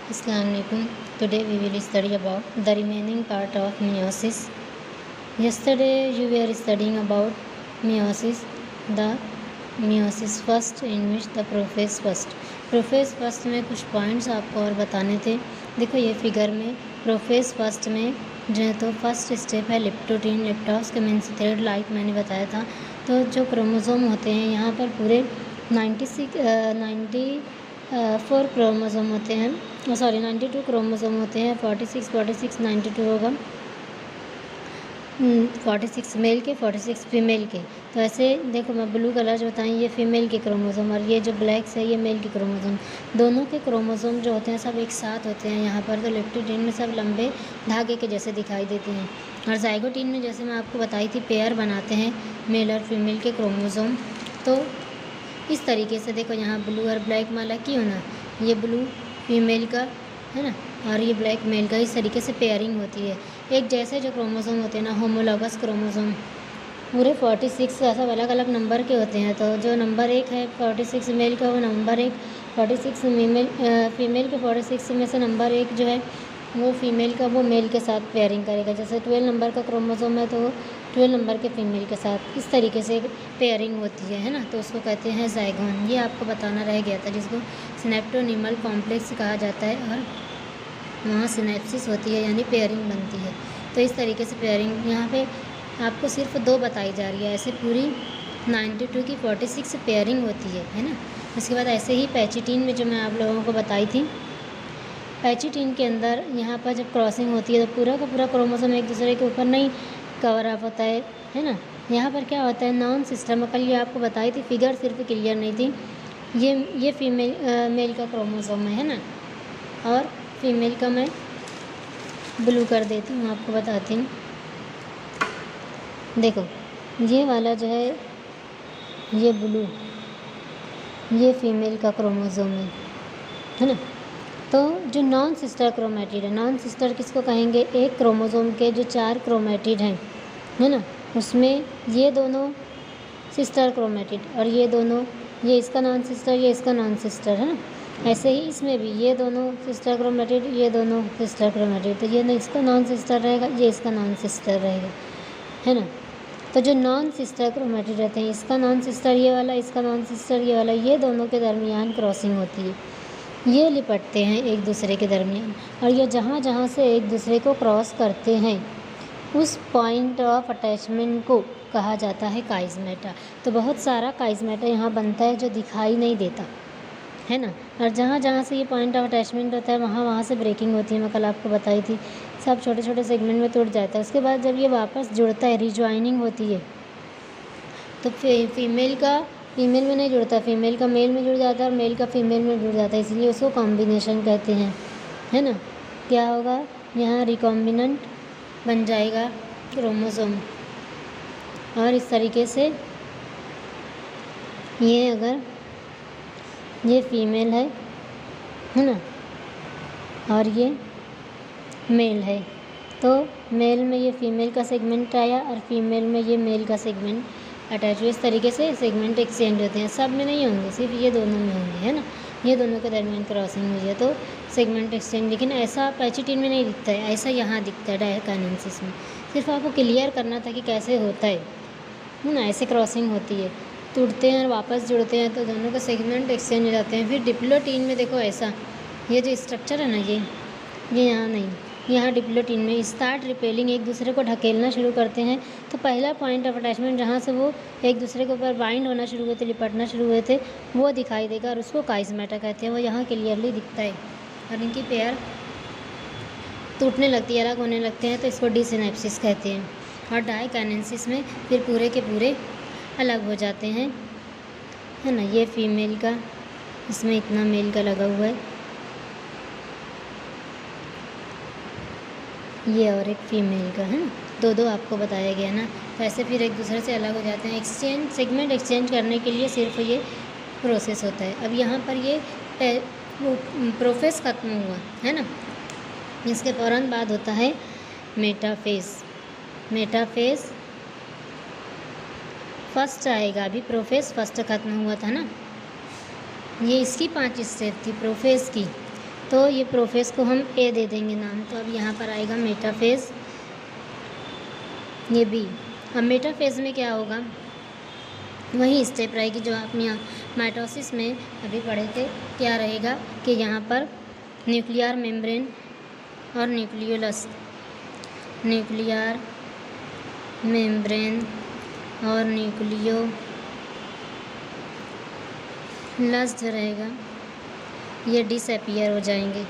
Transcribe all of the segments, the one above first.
Assalamualaikum. Today we will study about the remaining part of meiosis. Yesterday you were studying about meiosis, the meiosis first in which the prophase first. Prophase first में कुछ points आपको और बताने थे। देखो ये figure में prophase first में जो है तो फर्स्ट स्टेप है लिप्टोटीन लिप्टॉस के मीन्स थ्रेड लाइक मैंने बताया था। तो जो क्रोमोसोम होते हैं यहाँ पर पूरे 94 क्रोमोसोम होते हैं, 92 क्रोमोसोम होते हैं। 46 92 होगा, 46 मेल के 46 फीमेल के। तो ऐसे देखो मैं ब्लू कलर जो बताएं ये फीमेल के क्रोमोसोम और ये जो ब्लैक्स है ये मेल के क्रोमोसोम। दोनों के क्रोमोसोम जो होते हैं सब एक साथ होते हैं यहाँ पर। तो लिप्टोटीन में सब लंबे धागे के जैसे दिखाई देते हैं और जाइगोटीन में जैसे मैं आपको बताई थी पेयर बनाते हैं मेल और फीमेल के क्रोमोसोम। तो इस तरीके से देखो यहाँ ब्लू और ब्लैक माला क्यों ना, ये ब्लू फीमेल का है ना और ये ब्लैक मेल का, इस तरीके से पेयरिंग होती है। एक जैसे जो क्रोमोसोम होते हैं ना होमोलॉगस क्रोमोसोम पूरे 46 सब अलग अलग नंबर के होते हैं। तो जो नंबर 1 है 46 मेल का वो नंबर 1, 46 फीमेल के 46 में से नंबर 1 जो है वो फीमेल का वो मेल के साथ पेयरिंग करेगा। जैसे 12 नंबर का क्रोमोसोम है तो 12 नंबर के फीमेल के साथ इस तरीके से पेयरिंग होती है ना। तो उसको कहते हैं ज़ाइगोन। ये आपको बताना रह गया था, जिसको सिनेप्टोनीमल कॉम्प्लेक्स कहा जाता है और वहाँ सिनेप्सिस होती है यानी पेयरिंग बनती है। तो इस तरीके से पेयरिंग यहाँ पे आपको सिर्फ 2 बताई जा रही है, ऐसे पूरी 92 की 46 पेयरिंग होती है ना। उसके बाद ऐसे ही पैचिटीन में जो मैं आप लोगों को बताई थी, पैचिटीन के अंदर यहाँ पर जब क्रॉसिंग होती है तो पूरा का पूरा क्रोमोसोम एक दूसरे के ऊपर नहीं कवर अप होता है ना। यहाँ पर क्या होता है नॉन सिस्टमिकल, ये आपको बताई थी, फिगर सिर्फ क्लियर नहीं थी। ये फीमेल मेल का क्रोमोसोम है ना और फीमेल का मैं ब्लू कर देती हूँ, आपको बताती हूँ। देखो ये वाला जो है ये ब्लू, ये फीमेल का क्रोमोसोम है ना। तो जो नॉन सिस्टर क्रोमेटिड है, नॉन सिस्टर किसको कहेंगे, एक क्रोमोसोम के जो 4 क्रोमेटिड हैं है ना, उसमें ये दोनों सिस्टर क्रोमेटिड और ये दोनों, ये इसका नॉन सिस्टर ये इसका नॉन सिस्टर है ना। ऐसे ही इसमें भी ये दोनों सिस्टर क्रोमेटिड ये दोनों सिस्टर क्रोमेटिड, तो ये इसका नॉन सिस्टर रहेगा ये इसका नॉन सिस्टर रहेगा है ना। तो जो नॉन सिस्टर क्रोमेटिड रहते हैं, इसका नॉन सिस्टर ये वाला, इसका नॉन सिस्टर ये वाला, ये दोनों के दरमियान क्रॉसिंग होती है, ये लिपटते हैं एक दूसरे के दरमियान और ये जहाँ जहाँ से एक दूसरे को क्रॉस करते हैं उस पॉइंट ऑफ अटैचमेंट को कहा जाता है काइज़मेटा। तो बहुत सारा काइज़मेटा यहाँ बनता है जो दिखाई नहीं देता है ना, और जहाँ जहाँ से ये पॉइंट ऑफ अटैचमेंट होता है वहाँ वहाँ से ब्रेकिंग होती है। मैं कल आपको बताई थी, सब छोटे छोटे सेगमेंट में टूट जाता है। उसके बाद जब ये वापस जुड़ता है, रिजॉइनिंग होती है, तो फीमेल का फीमेल में नहीं जुड़ता, फीमेल का मेल में जुड़ जाता है और मेल का फीमेल में जुड़ जाता है, इसलिए उसको कॉम्बिनेशन कहते हैं है ना। क्या होगा यहाँ रिकॉम्बिनेंट बन जाएगा क्रोमोसोम और इस तरीके से ये अगर ये फीमेल है ना और ये मेल है तो मेल में ये फीमेल का सेगमेंट आया और फीमेल में ये मेल का सेगमेंट अटैच हुए। इस तरीके से सेगमेंट एक्सचेंज होते हैं, सब में नहीं होंगे, सिर्फ ये दोनों में होंगे है ना। ये दोनों के दरमियान क्रॉसिंग हुई है तो सेगमेंट एक्सचेंज, लेकिन ऐसा पैचिटीन में नहीं दिखता है, ऐसा यहाँ दिखता है डायकाइनेसिस में। सिर्फ आपको क्लियर करना था कि कैसे होता है ना। ऐसे क्रॉसिंग होती है, टूटते हैं और वापस जुड़ते हैं तो दोनों का सेगमेंट एक्सचेंज हो जाते हैं। फिर डिप्लोटीन में देखो ऐसा ये जो स्ट्रक्चर है ना ये यहाँ नहीं, यहाँ डिप्लोटीन में स्टार्ट रिपेलिंग, एक दूसरे को ढकेलना शुरू करते हैं। तो पहला पॉइंट ऑफ अटैचमेंट जहाँ से वो एक दूसरे के ऊपर बाइंड होना शुरू हुए थे, लिपटना शुरू हुए थे, वो दिखाई देगा और उसको काइज़मेटा कहते हैं। वो यहाँ क्लियरली दिखता है और इनकी पेयर टूटने लगती है, अलग होने लगते हैं तो इसको डिसिनेप्सिस कहते हैं। और डायकाइनेसिस में फिर पूरे के पूरे अलग हो जाते हैं है ना। ये फीमेल का, इसमें इतना मेल का लगा हुआ है, ये और एक फीमेल का है ना, दो आपको बताया गया ना। तो ऐसे फिर एक दूसरे से अलग हो जाते हैं। एक्सचेंज सेगमेंट एक्सचेंज करने के लिए सिर्फ ये प्रोसेस होता है। अब यहाँ पर ये प्रोफेस ख़त्म हुआ है ना, इसके फ़ौरन बाद होता है मेटाफेज। मेटाफेज फर्स्ट आएगा, अभी प्रोफेस फर्स्ट ख़त्म हुआ था ना, ये इसकी 5 स्टेप थी प्रोफेस की। तो ये प्रोफेज को हम ए दे देंगे नाम। तो अब यहाँ पर आएगा मेटाफेज, ये बी। अब मेटाफेज में क्या होगा, वही स्टेप रहेगी जो आपने माइटोसिस में अभी पढ़े थे। क्या रहेगा कि यहाँ पर न्यूक्लियर मेम्ब्रेन और न्यूक्लियोलस, न्यूक्लियर मेम्ब्रेन और न्यूक्लियोलस जो रहेगा ये डिसअपियर हो जाएंगे,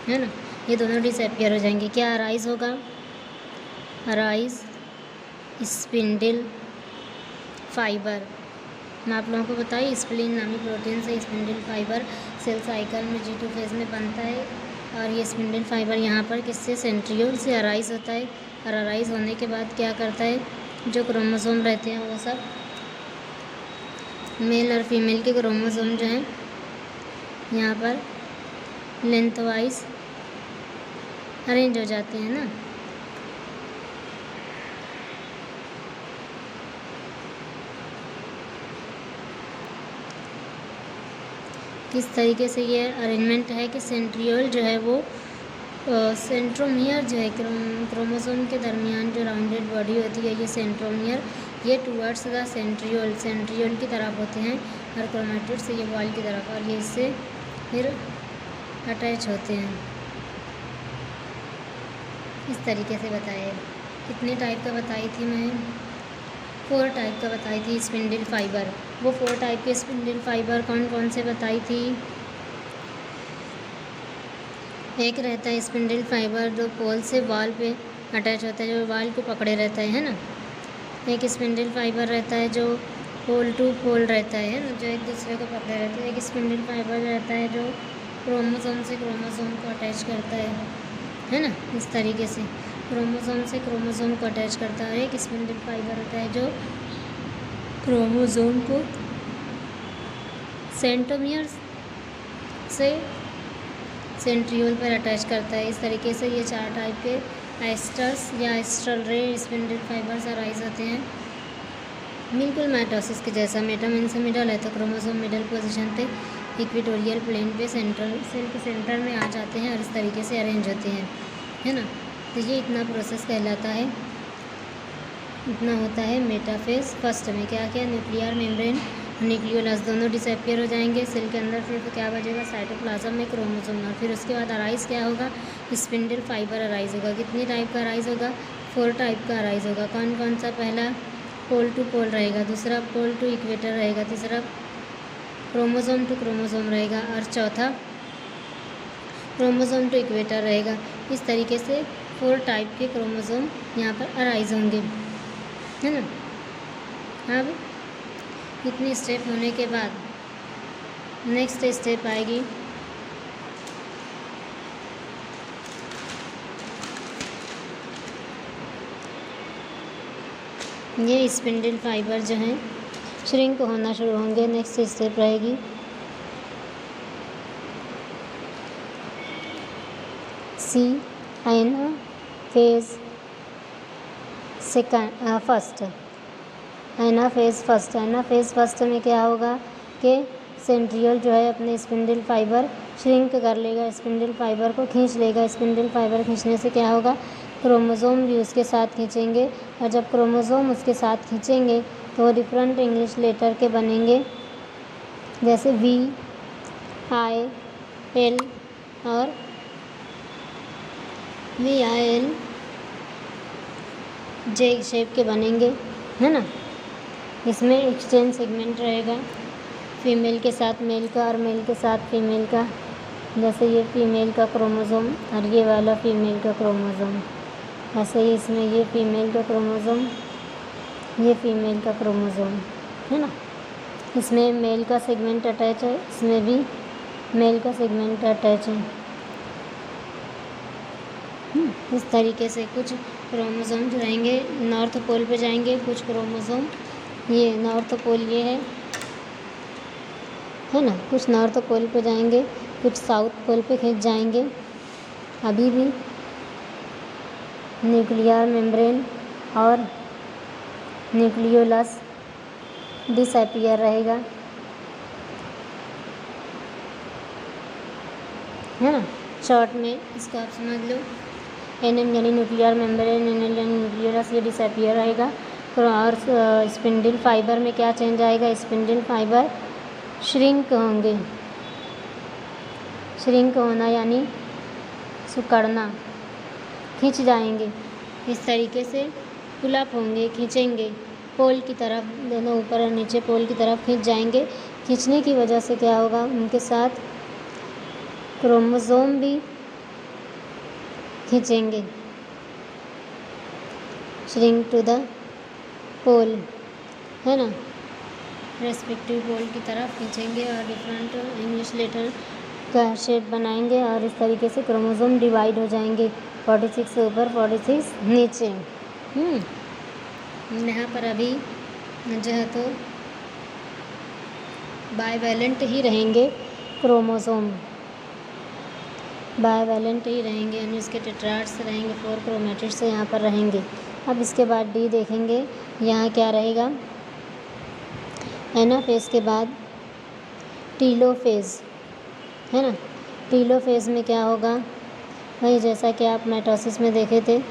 है ना। ये दोनों डिसअपियर हो जाएंगे। क्या अराइज होगा, अराइज स्पिंडल फाइबर। मैं आप लोगों को बताई स्प्लीन नामी प्रोटीन से स्पिंडल फाइबर सेल साइकिल में G2 फेज में बनता है। और ये स्पिंडल फाइबर यहाँ पर किससे, सेंट्रियोल से अराइज होता है। और अराइज होने के बाद क्या करता है, जो क्रोमोसोम रहते हैं वो सब मेल और फीमेल के क्रोमोसोम जो हैं यहाँ पर लेंथ वाइज अरेंज हो जाते हैं ना। किस तरीके से ये अरेंजमेंट है कि सेंट्रियोल जो है वो सेंट्रोमियर जो है क्रोमोसोम के दरमियान जो राउंडेड बॉडी होती है ये सेंट्रोमियर, ये टूवर्ड्स द सेंट्रियोल, सेंट्रियोल की तरफ होते हैं। और क्रोमेटिड से ये वॉल की तरफ, और ये इससे फिर अटैच होते हैं। इस तरीके से बताया। कितने टाइप का बताई थी मैं, 4 टाइप का बताई थी स्पिंडल फाइबर। वो 4 टाइप के स्पिंडल फाइबर कौन कौन से बताई थी। एक रहता है स्पिंडल फाइबर जो पोल से वॉल पे अटैच होता है, जो वॉल को पकड़े रहता है ना। एक स्पिंडल फाइबर रहता है जो पोल टू पोल रहता है ना, जो एक दूसरे को पकड़े रहते हैं। एक स्पिंडल फाइबर रहता है जो क्रोमोसोम से क्रोमोसोम को अटैच करता है ना, इस तरीके से क्रोमोसोम से क्रोमोसोम को अटैच करता है। एक स्पिंडल फाइबर होता है जो क्रोमोसोम को सेंट्रोमियर से सेंट्रियोल पर अटैच करता है। इस तरीके से ये 4 टाइप के एस्टर्स या एस्ट्रल रे स्पिंडल फाइबर्स अराइज होते हैं, बिल्कुल माइटोसिस के जैसा। मेटामेन से मिडल है तो क्रोमोसोम मिडल पोजीशन पे इक्वेटोरियल प्लेन पे सेंट्रल सेल के सेंटर में आ जाते हैं और इस तरीके से अरेंज होते हैं, है ना। तो ये इतना प्रोसेस कहलाता है, इतना होता है मेटाफेज। फर्स्ट में क्या क्या, न्यूक्लियर मेम्ब्रेन, न्यूक्लियोलस दोनों डिसअपियर हो जाएंगे सेल के अंदर। फिर तो क्या बचेगा, साइटोप्लाज्म में क्रोमोसोम। और फिर उसके बाद अराइज क्या होगा, स्पिंडल फाइबर अराइज होगा। कितनी टाइप का अराइज होगा, 4 टाइप का अराइज होगा। कौन कौन सा, पहला पोल टू पोल रहेगा, दूसरा पोल टू इक्वेटर रहेगा, तीसरा क्रोमोसोम टू क्रोमोसोम रहेगा, और चौथा क्रोमोसोम टू इक्वेटर रहेगा। इस तरीके से 4 टाइप के क्रोमोसोम यहाँ पर अराइज होंगे, है ना। अब इतनी स्टेप होने के बाद नेक्स्ट स्टेप आएगी ये स्पिंडल फाइबर जो हैं श्रिंक होना शुरू होंगे। नेक्स्ट स्टेप रहेगी सी एनाफेज फर्स्ट। एनाफेज फर्स्ट में क्या होगा कि सेंट्रियोल जो है अपने स्पिंडल फाइबर श्रिंक कर लेगा, स्पिंडल फाइबर को खींच लेगा। स्पिंडल फाइबर खींचने से क्या होगा, क्रोमोसोम भी उसके साथ खींचेंगे। और जब क्रोमोसोम उसके साथ खींचेंगे तो वो डिफरेंट इंग्लिश लेटर के बनेंगे, जैसे VIL और VIL जे शेप के बनेंगे, है ना। इसमें एक्सचेंज सेगमेंट रहेगा, फीमेल के साथ मेल का और मेल के साथ फीमेल का। जैसे ये फीमेल का क्रोमोसोम और ये वाला फीमेल का क्रोमोसोम, ऐसे ही इसमें ये फीमेल का क्रोमोसोम, ये फीमेल का क्रोमोसोम, है ना। इसमें मेल का सेगमेंट अटैच है, इसमें भी मेल का सेगमेंट अटैच है। इस तरीके से कुछ क्रोमोसोम रहेंगे नॉर्थ पोल पे जाएंगे, कुछ क्रोमोसोम ये नॉर्थ पोल ये है ना, कुछ नॉर्थ पोल पे जाएंगे, कुछ साउथ पोल पे खींच जाएंगे। अभी भी न्यूक्लियर मेम्ब्रेन और न्यूक्लियोलस डिसअपियर रहेगा। है ना। शॉर्ट में इसको आप समझ लो, एनएम यानी न्यूक्लियर मेम्ब्रेन, एनएल यानी न्यूक्लियस, ये डिसअपियर रहेगा। और स्पिंडल फाइबर में क्या चेंज आएगा, स्पिंडल फाइबर श्रिंक होंगे। श्रिंक होना यानी सिकुड़ना, खिंच जाएंगे। इस तरीके से पुल अप होंगे, खींचेंगे पोल की तरफ, दोनों ऊपर और नीचे पोल की तरफ खींच जाएंगे। खींचने की वजह से क्या होगा, उनके साथ क्रोमोसोम भी खींचेंगे, श्रिंक टू द पोल, है ना, रेस्पेक्टिव पोल की तरफ खींचेंगे और डिफरेंट इंग्लिश लेटर का शेप बनाएंगे और इस तरीके से क्रोमोसोम डिवाइड हो जाएंगे। 46 ऊपर 46 नीचे। यहाँ पर अभी जो है तो बाइवैलेंट ही रहेंगे क्रोमोसोम, बाइवैलेंट ही रहेंगे, यानी इसके टेट्राड्स रहेंगे, 4 क्रोमेटिड्स यहाँ पर रहेंगे। अब इसके बाद डी देखेंगे, यहाँ क्या रहेगा, एनाफेज के बाद टीलोफेज, है ना। टीलोफेज में क्या होगा, वही जैसा कि आप माइटोसिस में देखे थे,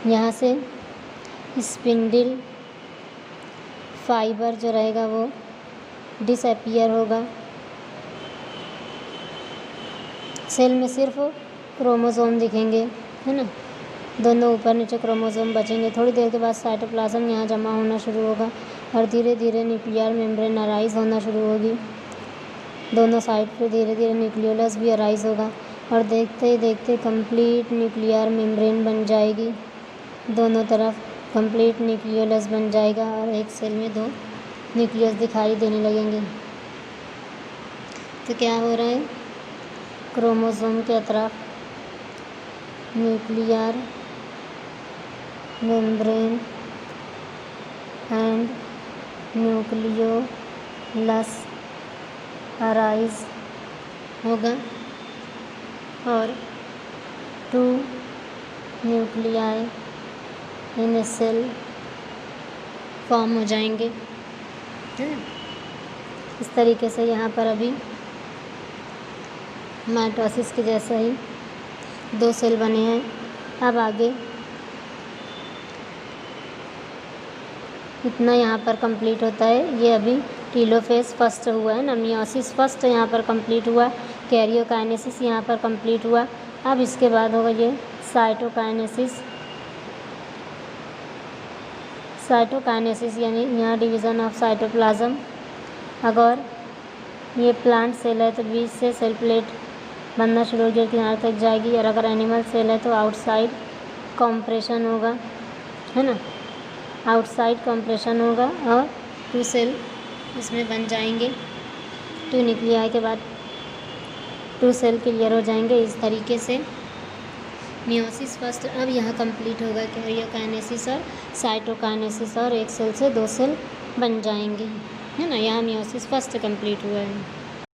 यहाँ से स्पिंडल फाइबर जो रहेगा वो डिसअपियर होगा। सेल में सिर्फ क्रोमोसोम दिखेंगे, है ना, दोनों ऊपर नीचे क्रोमोसोम बचेंगे। थोड़ी देर के बाद साइटोप्लाज्म यहाँ जमा होना शुरू होगा और धीरे धीरे न्यूक्लियर मेम्ब्रेन अराइज होना शुरू होगी। दोनों साइड पे धीरे धीरे न्यूक्लियोलस भी अराइज होगा और देखते ही देखते कंप्लीट न्यूक्लियर मेम्ब्रेन बन जाएगी। दोनों तरफ कंप्लीट न्यूक्लियोलस बन जाएगा और एक सेल में 2 न्यूक्लियस दिखाई देने लगेंगे। तो क्या हो रहा है, क्रोमोसोम के तरफ nuclear membrane and nucleolus arise होगा और 2 न्यूक्लियाई इन सेल फॉर्म हो जाएंगे, है ना। इस तरीके से यहाँ पर अभी माइटोसिस के जैसा ही 2 सेल बने हैं। अब आगे इतना यहाँ पर कंप्लीट होता है। ये अभी टीलोफेज फर्स्ट हुआ है ना, मियोसिस फर्स्ट यहाँ पर कंप्लीट हुआ, कैरियोकाइनेसिस यहाँ पर कंप्लीट हुआ। अब इसके बाद होगा ये साइटोकाइनेसिस। साइटोकाइनेसिस यानी यहाँ डिवीज़न ऑफ साइटोप्लाज्म। अगर ये प्लांट सेल है तो बीच से सेल प्लेट बनना शुरू हो गया, किनारे तक जाएगी। और अगर एनिमल सेल है तो आउटसाइड कॉम्प्रेशन होगा, है ना, आउटसाइड कॉम्प्रेशन होगा और 2 सेल इसमें बन जाएंगे। 2 न्यूक्लियाई के बाद 2 सेल क्लियर हो जाएंगे। इस तरीके से मियोसिस फर्स्ट अब यहाँ कंप्लीट होगा, कैरियोकाइनेसिस और साइटोकाइनेसिस, और एक सेल से 2 सेल बन जाएंगे, है ना। यहाँ मियोसिस फर्स्ट कंप्लीट हुआ है।